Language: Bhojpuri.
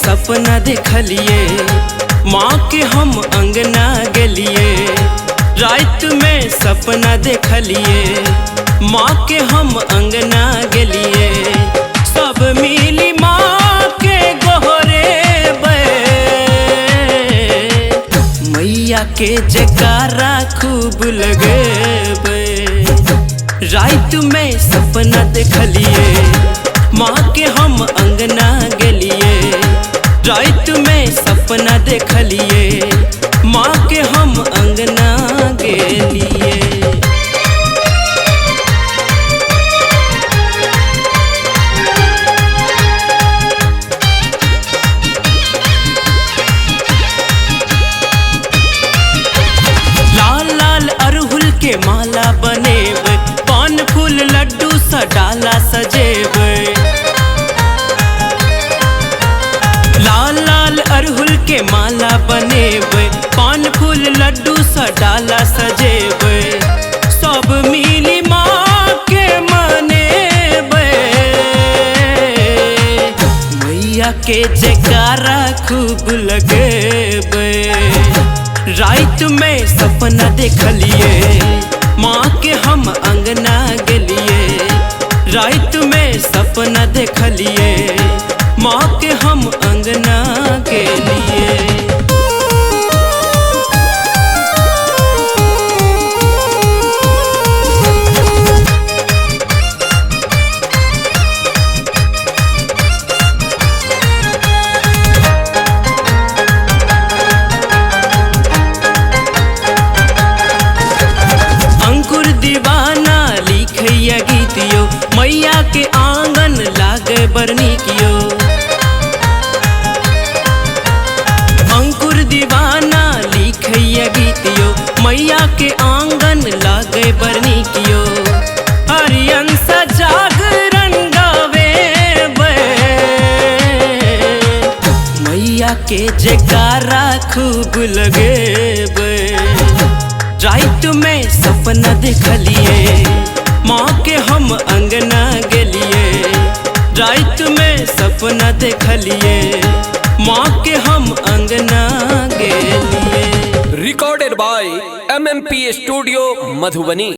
सपना देखलिए, माँ के हम अंगना गेलिए। रात में सपना देखलिए, माँ के हम अंगना गेलिए। सब मिली माँ के गोहरे बे, मैया के जयकारा खूब लगे बे। रात में सपना देखलिए, माँ के हम अंगना गेलिए। रात में सपना देखलिए, माँ के हम अंगना गेलिए। लाल लाल अरहुल के माला बनेब, पान फूल लड्डू सा डाला सजेब। लाल लाल अरहुल के माला बनेब, पान फूल लड्डू सा डाला सजेब। सब मिली माँ के मनेब, मैया के जयकारा खूब लगेब। रात में सपना देखलिए, माँ के हम अंगना गेलिए। रात में सपना देखलिए, माँ के हम अंगना गेलिए। अंकुर दीवाना लिखैया गीतियो, मैया के आंगन लागे बरनीकियो। अंकुर दीवाना लिखैया गीतियो, मैया के आंगन लागे बरनीकियो। हरियन सा जागरण गावे बे, मैया के जयकारा खूब लगे बे। रात में सपना देखलिए, माँ के हम अंगना गेलिए। रात में सपना देखलिए, माँ के हम अंगना गेलिए। Recorded by MMP studio Madhubani.